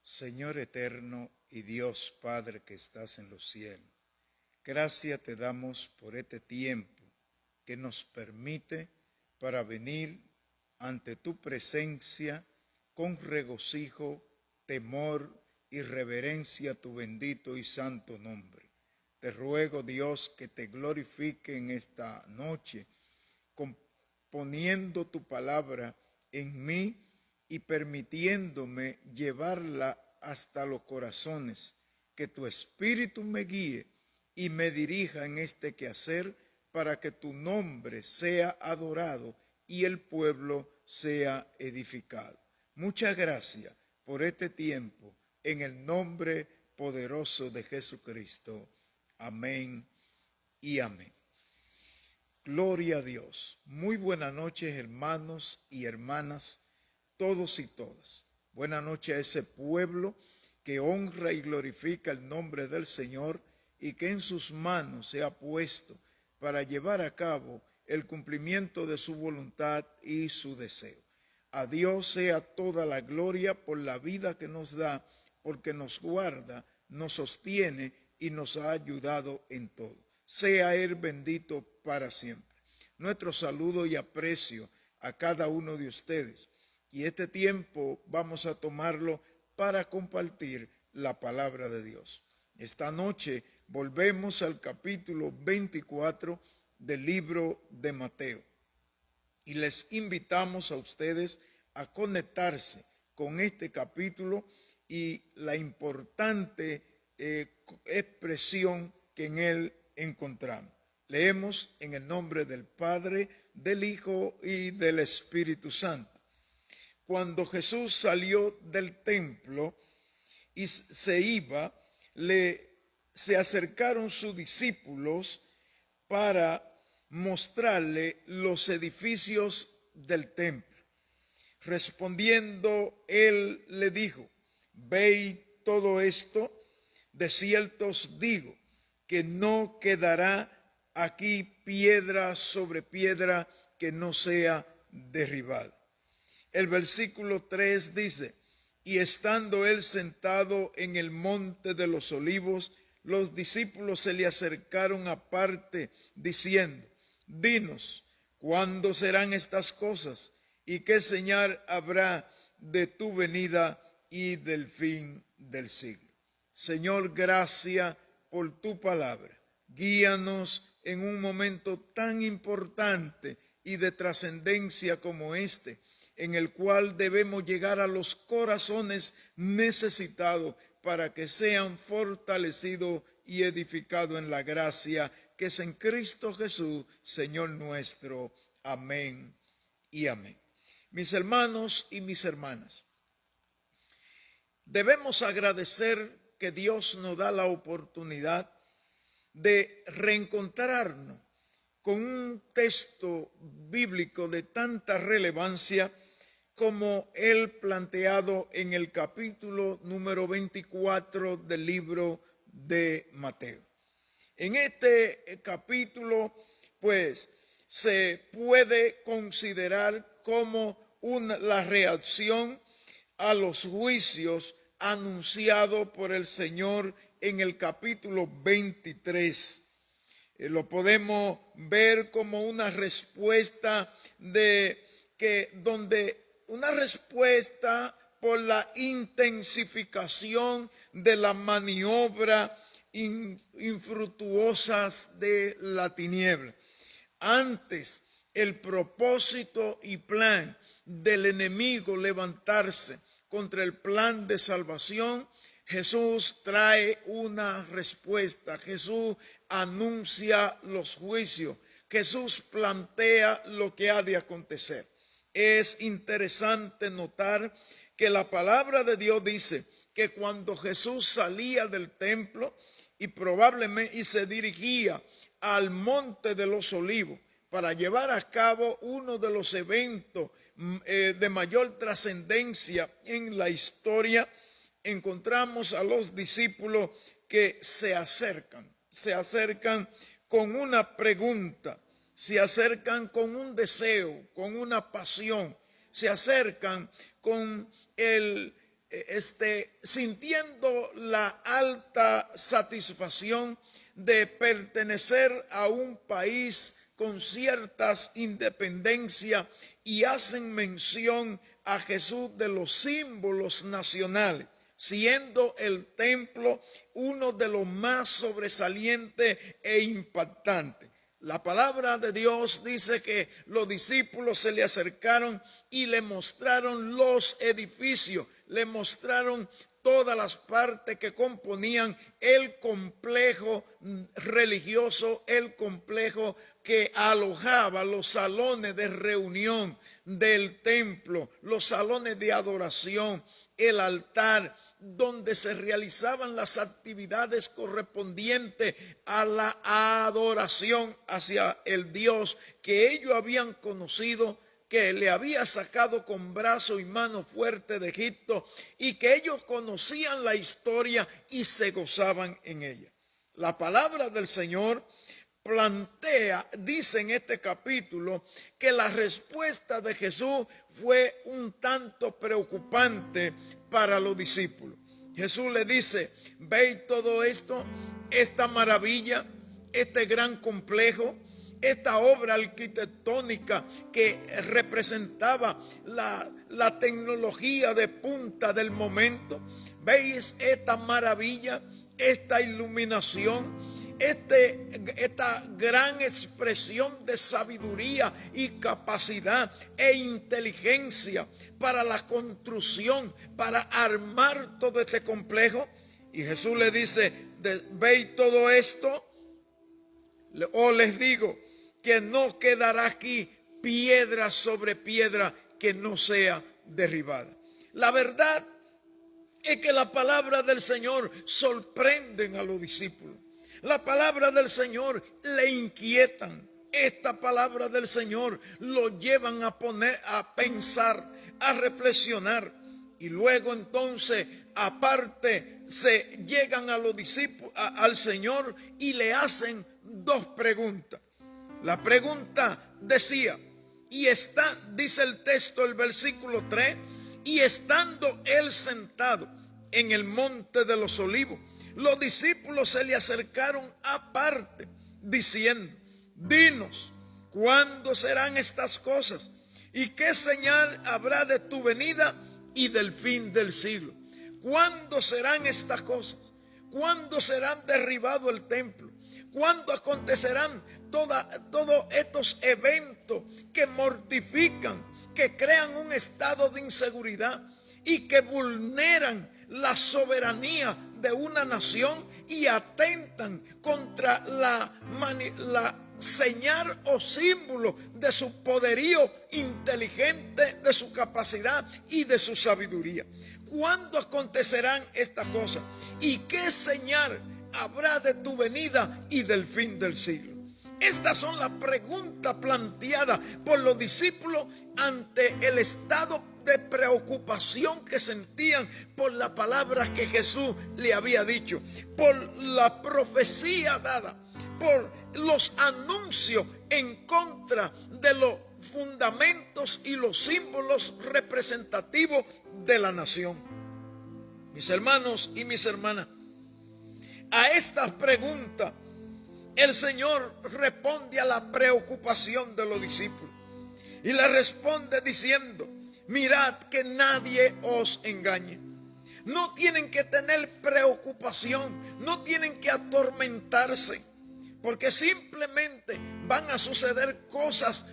Señor eterno y Dios Padre que estás en los cielos, gracias te damos por este tiempo que nos permite para venir ante tu presencia con regocijo, temor y reverencia a tu bendito y santo nombre. Te ruego, Dios, que te glorifique en esta noche, poniendo tu palabra en mí y permitiéndome llevarla hasta los corazones, que tu Espíritu me guíe y me dirija en este quehacer para que tu nombre sea adorado y el pueblo sea edificado. Muchas gracias por este tiempo, en el nombre poderoso de Jesucristo. Amén y amén. Gloria a Dios. Muy buenas noches, hermanos y hermanas, todos y todas. Buenas noches a ese pueblo que honra y glorifica el nombre del Señor y que en sus manos se ha puesto para llevar a cabo el cumplimiento de su voluntad y su deseo. A Dios sea toda la gloria por la vida que nos da, porque nos guarda, nos sostiene y nos ha ayudado en todo. Sea Él bendito para siempre. Nuestro saludo y aprecio a cada uno de ustedes. Y este tiempo vamos a tomarlo para compartir la palabra de Dios. Esta noche volvemos al capítulo 24 del libro de Mateo. Y les invitamos a ustedes a conectarse con este capítulo y la importante expresión que en él encontramos. Leemos en el nombre del Padre, del Hijo y del Espíritu Santo. Cuando Jesús salió del templo y se iba, se acercaron sus discípulos para mostrarle los edificios del templo. Respondiendo, él le dijo: ¿veis todo esto? De cierto os digo que no quedará aquí piedra sobre piedra que no sea derribada. El versículo 3 dice: y estando él sentado en el monte de los olivos, los discípulos se le acercaron aparte diciendo: dinos, ¿cuándo serán estas cosas? ¿Y qué señal habrá de tu venida y del fin del siglo? Señor, gracias por tu palabra. Guíanos en un momento tan importante y de trascendencia como este, en el cual debemos llegar a los corazones necesitados para que sean fortalecidos y edificados en la gracia que es en Cristo Jesús, Señor nuestro. Amén y amén. Mis hermanos y mis hermanas, debemos agradecer que Dios nos da la oportunidad de reencontrarnos con un texto bíblico de tanta relevancia como el planteado en el capítulo número 24 del libro de Mateo. En este capítulo, pues, se puede considerar como la reacción a los juicios anunciados por el Señor en el capítulo 23. Lo podemos ver como una respuesta una respuesta por la intensificación de la maniobra infructuosas de la tiniebla. Antes, el propósito y plan del enemigo levantarse contra el plan de salvación, Jesús trae una respuesta. Jesús anuncia los juicios. Jesús plantea lo que ha de acontecer. Es interesante notar que la palabra de Dios dice que cuando Jesús salía del templo y se dirigía al monte de los olivos para llevar a cabo uno de los eventos de mayor trascendencia en la historia, encontramos a los discípulos que se acercan con una pregunta, se acercan con un deseo, con una pasión, se acercan con sintiendo la alta satisfacción de pertenecer a un país con ciertas independencias, y hacen mención a Jesús de los símbolos nacionales, siendo el templo uno de los más sobresalientes e impactantes. La palabra de Dios dice que los discípulos se le acercaron y le mostraron los edificios, le mostraron todas las partes que componían el complejo religioso, el complejo que alojaba los salones de reunión del templo, los salones de adoración, el altar, donde se realizaban las actividades correspondientes a la adoración hacia el Dios que ellos habían conocido, que le había sacado con brazo y mano fuerte de Egipto, y que ellos conocían la historia y se gozaban en ella. La palabra del Señor plantea, dice en este capítulo, que la respuesta de Jesús fue un tanto preocupante para los discípulos. Jesús le dice: ¿veis todo esto, esta maravilla, este gran complejo, esta obra arquitectónica que representaba la tecnología de punta del momento? ¿Veis esta maravilla, esta iluminación, esta gran expresión de sabiduría y capacidad e inteligencia para la construcción, para armar todo este complejo? Y Jesús le dice: ¿veis todo esto? O les digo que no quedará aquí piedra sobre piedra que no sea derribada. La verdad es que la palabra del Señor sorprenden a los discípulos. La palabra del Señor le inquietan. Esta palabra del Señor lo llevan a pensar, a reflexionar. Y luego entonces, aparte, se llegan a los discípulos, al Señor, y le hacen dos preguntas. La pregunta decía, dice el texto, el versículo 3, y estando él sentado en el monte de los olivos, los discípulos se le acercaron aparte, diciendo: dinos, ¿cuándo serán estas cosas? ¿Y qué señal habrá de tu venida y del fin del siglo? ¿Cuándo serán estas cosas? ¿Cuándo serán derribado el templo? ¿Cuándo acontecerán todos estos eventos que mortifican, que crean un estado de inseguridad y que vulneran la soberanía de una nación y atentan contra la señal o símbolo de su poderío inteligente, de su capacidad y de su sabiduría? ¿Cuándo acontecerán estas cosas? ¿Y qué señal habrá de tu venida y del fin del siglo? Estas son las preguntas planteadas por los discípulos ante el estado de preocupación que sentían por la palabra que Jesús le había dicho, por la profecía dada, por los anuncios en contra de los fundamentos y los símbolos representativos de la nación. Mis hermanos y mis hermanas, a estas preguntas el Señor responde a la preocupación de los discípulos y le responde diciendo: mirad que nadie os engañe. No tienen que tener preocupación, no tienen que atormentarse, porque simplemente van a suceder cosas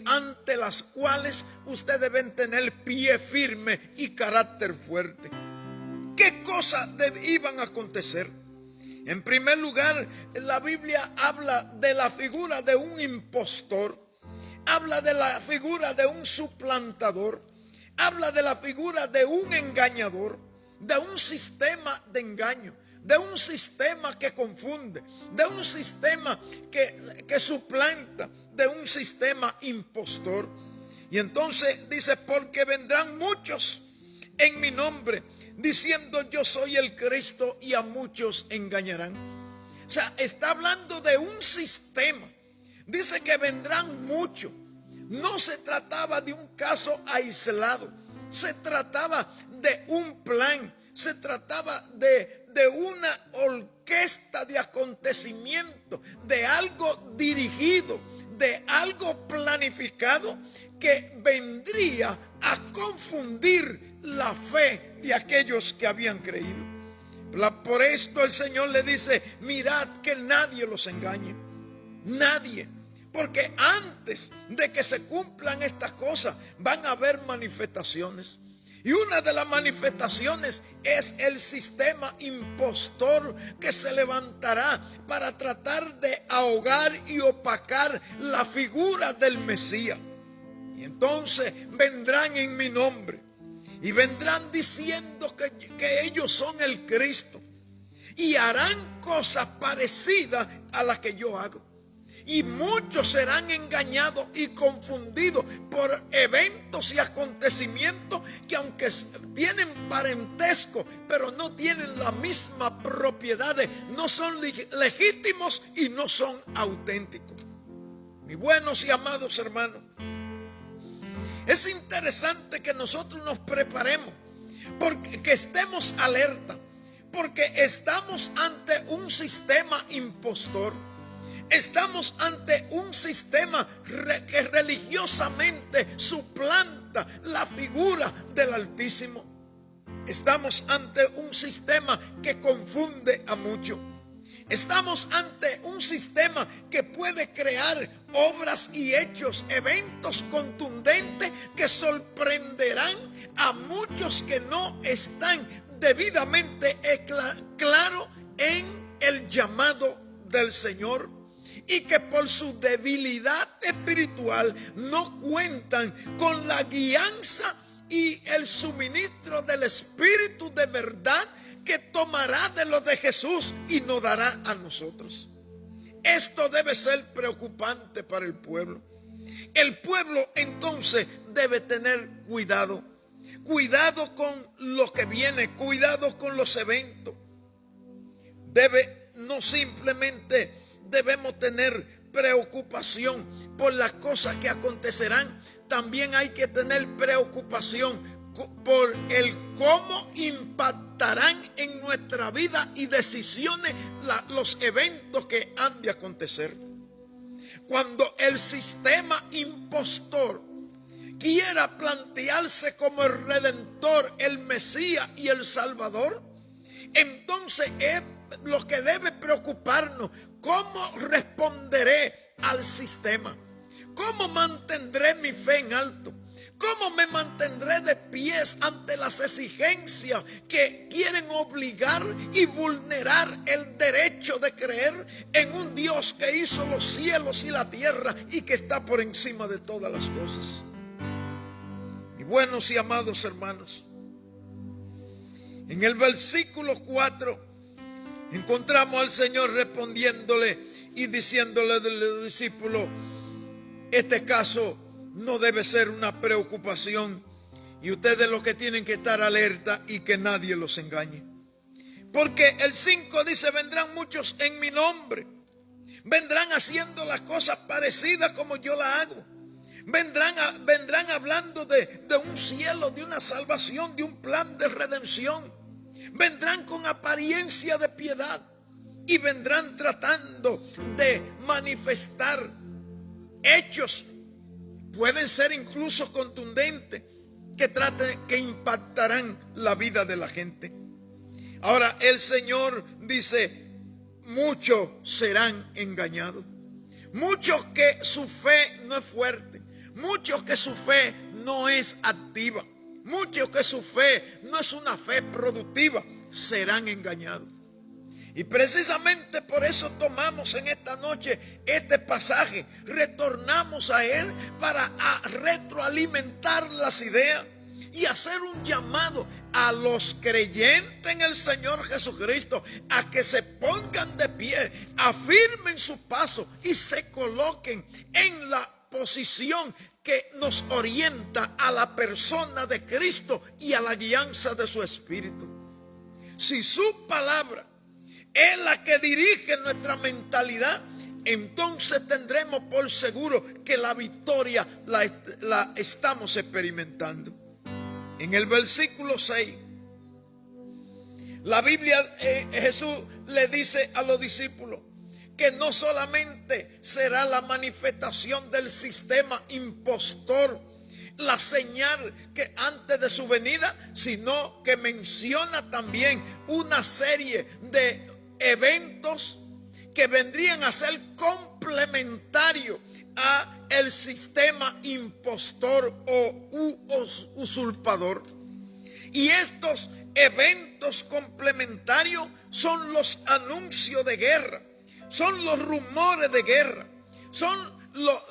ante las cuales ustedes deben tener pie firme y carácter fuerte. ¿Qué cosas iban a acontecer? En primer lugar, la Biblia habla de la figura de un impostor, habla de la figura de un suplantador, habla de la figura de un engañador, de un sistema de engaño, de un sistema que confunde, de un sistema que suplanta, de un sistema impostor. Y entonces dice: porque vendrán muchos en mi nombre, diciendo yo soy el Cristo, y a muchos engañarán. O sea, está hablando de un sistema. Dice que vendrán muchos. No se trataba de un caso aislado. se trataba de un plan, se trataba de una orquesta de acontecimientos, de algo dirigido, de algo planificado que vendría a confundir la fe de aquellos que habían creído. Por esto el Señor le dice: mirad que nadie los engañe, nadie. Porque antes de que se cumplan estas cosas van a haber manifestaciones. Y una de las manifestaciones es el sistema impostor que se levantará para tratar de ahogar y opacar la figura del Mesías. Y entonces vendrán en mi nombre y vendrán diciendo que ellos son el Cristo y harán cosas parecidas a las que yo hago. Y muchos serán engañados y confundidos por eventos y acontecimientos que, aunque tienen parentesco, pero no tienen la misma propiedades, no son legítimos y no son auténticos. Mis buenos y amados hermanos, es interesante que nosotros nos preparemos, porque que estemos alerta, porque estamos ante un sistema impostor. Estamos ante un sistema que religiosamente suplanta la figura del Altísimo. Estamos ante un sistema que confunde a muchos. Estamos ante un sistema que puede crear obras y hechos, eventos contundentes que sorprenderán a muchos que no están debidamente claros en el llamado del Señor, y que por su debilidad espiritual no cuentan con la guianza y el suministro del Espíritu de verdad que tomará de lo de Jesús y nos dará a nosotros. Esto debe ser preocupante para el pueblo. El pueblo entonces debe tener cuidado. Cuidado con lo que viene, cuidado con los eventos. No simplemente debemos tener preocupación por las cosas que acontecerán. También hay que tener preocupación por el cómo impactarán en nuestra vida y decisiones los eventos que han de acontecer. Cuando el sistema impostor quiera plantearse como el Redentor, el Mesías y el Salvador, entonces es lo que debe preocuparnos. ¿Cómo responderé al sistema? ¿Cómo mantendré mi fe en alto? ¿Cómo me mantendré de pies ante las exigencias que quieren obligar y vulnerar el derecho de creer en un Dios que hizo los cielos y la tierra y que está por encima de todas las cosas? Mis buenos y amados hermanos, en el versículo 4 encontramos al Señor respondiéndole y diciéndole a los discípulos: este caso no debe ser una preocupación y ustedes lo que tienen que estar alerta y que nadie los engañe. Porque el 5 dice: vendrán muchos en mi nombre, vendrán haciendo las cosas parecidas como yo las hago. Vendrán hablando de un cielo, de una salvación, de un plan de redención. Vendrán con apariencia de piedad y vendrán tratando de manifestar hechos, pueden ser incluso contundentes, que impactarán la vida de la gente. Ahora el Señor dice: muchos serán engañados, muchos que su fe no es fuerte, muchos que su fe no es activa, muchos que su fe no es una fe productiva, serán engañados. Y precisamente por eso tomamos en esta noche este pasaje, retornamos a él para retroalimentar las ideas y hacer un llamado a los creyentes en el Señor Jesucristo a que se pongan de pie, afirmen su paso y se coloquen en la posición que nos orienta a la persona de Cristo y a la guianza de su Espíritu. Si su palabra es la que dirige nuestra mentalidad, entonces tendremos por seguro que la victoria la estamos experimentando. En el versículo 6, la Biblia, Jesús le dice a los discípulos que no solamente será la manifestación del sistema impostor, la señal que antes de su venida, sino que menciona también una serie de eventos que vendrían a ser complementarios a el sistema impostor o usurpador. Y estos eventos complementarios son los anuncios de guerra, son los rumores de guerra, son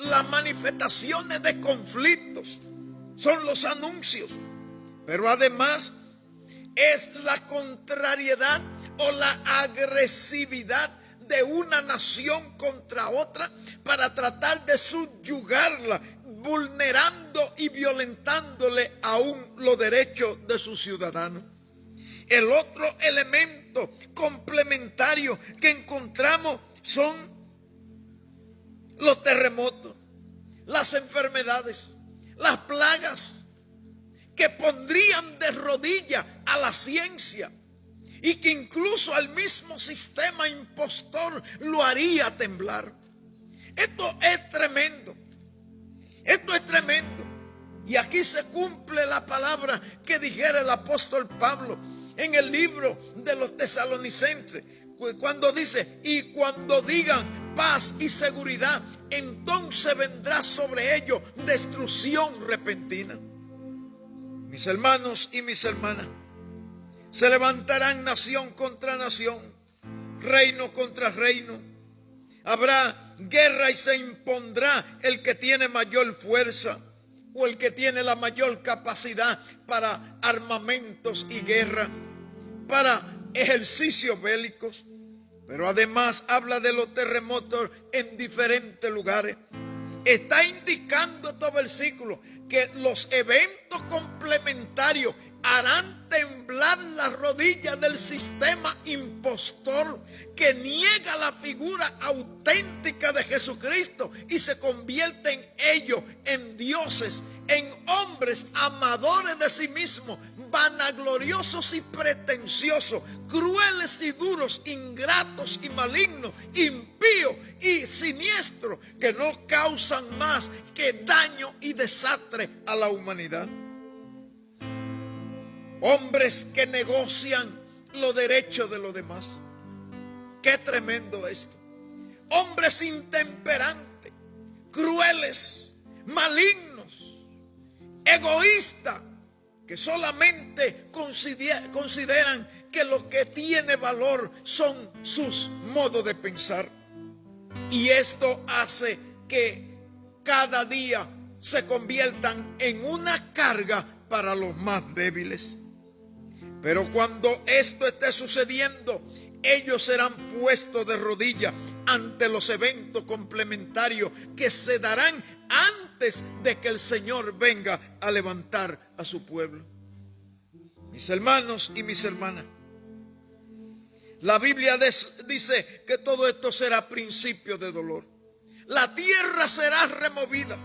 las manifestaciones de conflictos, son los anuncios. Pero además es la contrariedad o la agresividad de una nación contra otra para tratar de subyugarla, vulnerando y violentándole aún los derechos de sus ciudadanos. El otro elemento complementario que encontramos son los terremotos, las enfermedades, las plagas que pondrían de rodillas a la ciencia y que incluso al mismo sistema impostor lo haría temblar. Esto es tremendo. Esto es tremendo. Y aquí se cumple la palabra que dijera el apóstol Pablo en el libro de los Tesalonicenses, cuando dice: y cuando digan paz y seguridad, entonces vendrá sobre ellos destrucción repentina. Mis hermanos y mis hermanas, se levantarán nación contra nación, reino contra reino. Habrá guerra y se impondrá el que tiene mayor fuerza o el que tiene la mayor capacidad para armamentos y guerra, para ejercicios bélicos. Pero además habla de los terremotos en diferentes lugares. Está indicando este versículo que los eventos complementarios harán temblar las rodillas del sistema impostor que niega la figura auténtica de Jesucristo y se convierten ellos en dioses, en hombres amadores de sí mismos, vanagloriosos y pretenciosos, crueles y duros, ingratos y malignos, impíos y siniestros, que no causan más que daño y desastre a la humanidad. Hombres que negocian los derechos de los demás. Qué tremendo esto. Hombres intemperantes, crueles, malignos, egoístas, que solamente consideran que lo que tiene valor son sus modos de pensar. Y esto hace que cada día se conviertan en una carga para los más débiles. Pero cuando esto esté sucediendo, ellos serán puestos de rodillas ante los eventos complementarios que se darán antes de que el Señor venga a levantar a su pueblo. Mis hermanos y mis hermanas, la Biblia dice que todo esto será principio de dolor. La tierra será removida,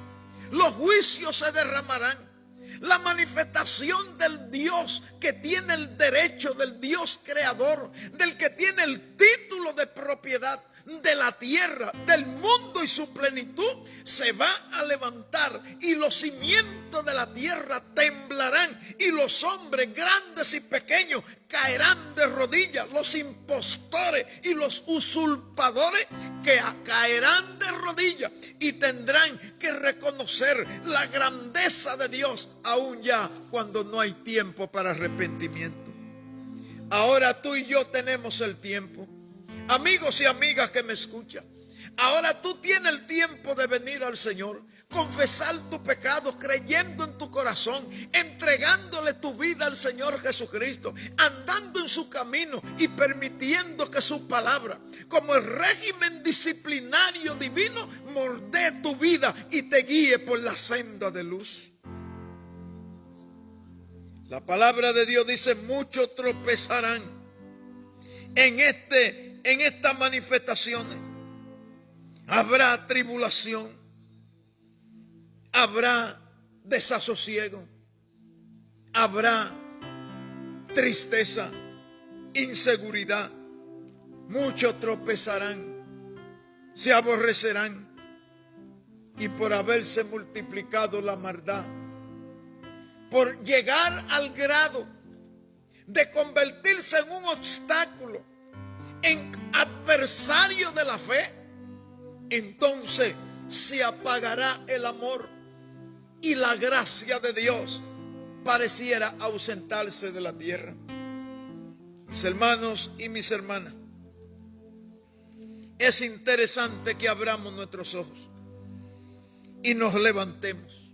los juicios se derramarán. La manifestación del Dios que tiene el derecho, del Dios creador, del que tiene el título de propiedad de la tierra, del mundo y su plenitud, se va a levantar y los cimientos de la tierra temblarán y los hombres grandes y pequeños caerán de rodillas. Los impostores y los usurpadores que caerán de rodillas y tendrán que reconocer la grandeza de Dios, aún ya cuando no hay tiempo para arrepentimiento. Ahora tú y yo tenemos el tiempo. Amigos y amigas que me escuchan, ahora tú tienes el tiempo de venir al Señor, confesar tus pecados, creyendo en tu corazón, entregándole tu vida al Señor Jesucristo, andando en su camino y permitiendo que su palabra, como el régimen disciplinario divino, moldee tu vida y te guíe por la senda de luz. La palabra de Dios dice: muchos tropezarán en estas manifestaciones. Habrá tribulación, habrá desasosiego, habrá tristeza, inseguridad. Muchos tropezarán, se aborrecerán, y por haberse multiplicado la maldad, por llegar al grado de convertirse en un obstáculo, en adversario de la fe, entonces se apagará el amor y la gracia de Dios pareciera ausentarse de la tierra. Mis hermanos y mis hermanas, es interesante que abramos nuestros ojos y nos levantemos.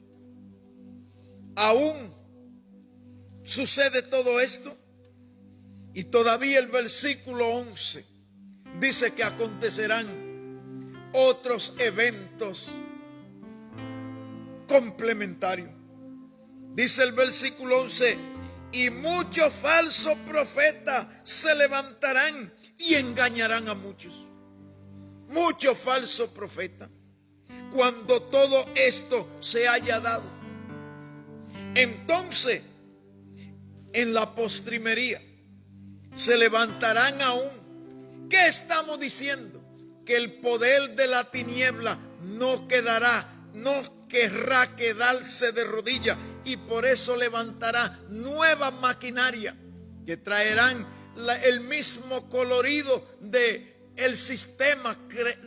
Aún sucede todo esto y todavía el versículo 11 dice que acontecerán otros eventos complementarios. Dice el versículo 11: y muchos falsos profetas se levantarán y engañarán a muchos. Muchos falsos profetas. Cuando todo esto se haya dado, entonces en la postrimería se levantarán aún. ¿Qué estamos diciendo? Que el poder de la tiniebla no querrá quedarse de rodillas, y por eso levantará nuevas maquinarias que traerán el mismo colorido de el sistema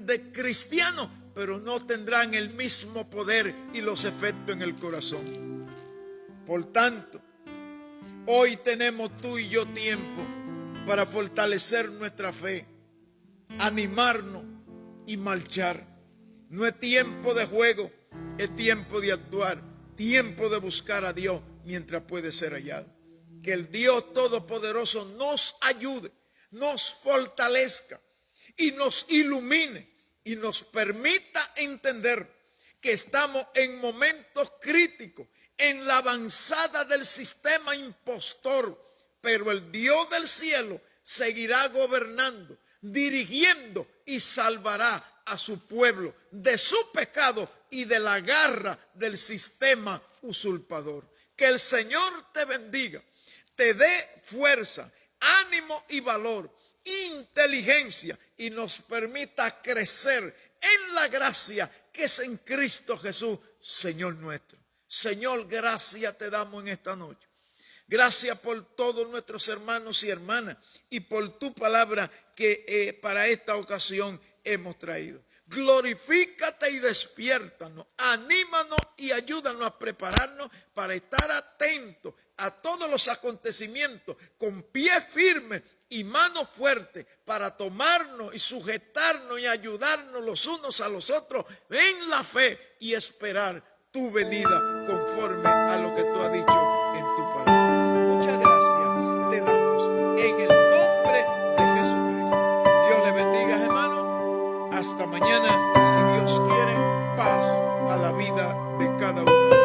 de cristiano, pero no tendrán el mismo poder y los efectos en el corazón. Por tanto, hoy tenemos tú y yo tiempo para fortalecer nuestra fe, animarnos y marchar. No es tiempo de juego, es tiempo de actuar, tiempo de buscar a Dios mientras puede ser hallado. Que el Dios Todopoderoso nos ayude, nos fortalezca y nos ilumine y nos permita entender que estamos en momentos críticos, en la avanzada del sistema impostor, pero el Dios del cielo seguirá gobernando, dirigiendo y salvará a su pueblo de su pecado y de la garra del sistema usurpador. Que el Señor te bendiga, te dé fuerza, ánimo y valor, inteligencia, y nos permita crecer en la gracia que es en Cristo Jesús, Señor nuestro. Señor, gracias te damos en esta noche. Gracias por todos nuestros hermanos y hermanas y por tu palabra que para esta ocasión hemos traído. Glorifícate y despiértanos, anímanos y ayúdanos a prepararnos para estar atentos a todos los acontecimientos, con pie firme y mano fuerte, para tomarnos y sujetarnos y ayudarnos los unos a los otros en la fe y esperar tu venida conforme a lo que tú has dicho en tu palabra. Muchas gracias te damos en el nombre de Jesucristo. Dios le bendiga, hermano. Hasta mañana, si Dios quiere. Paz a la vida de cada uno.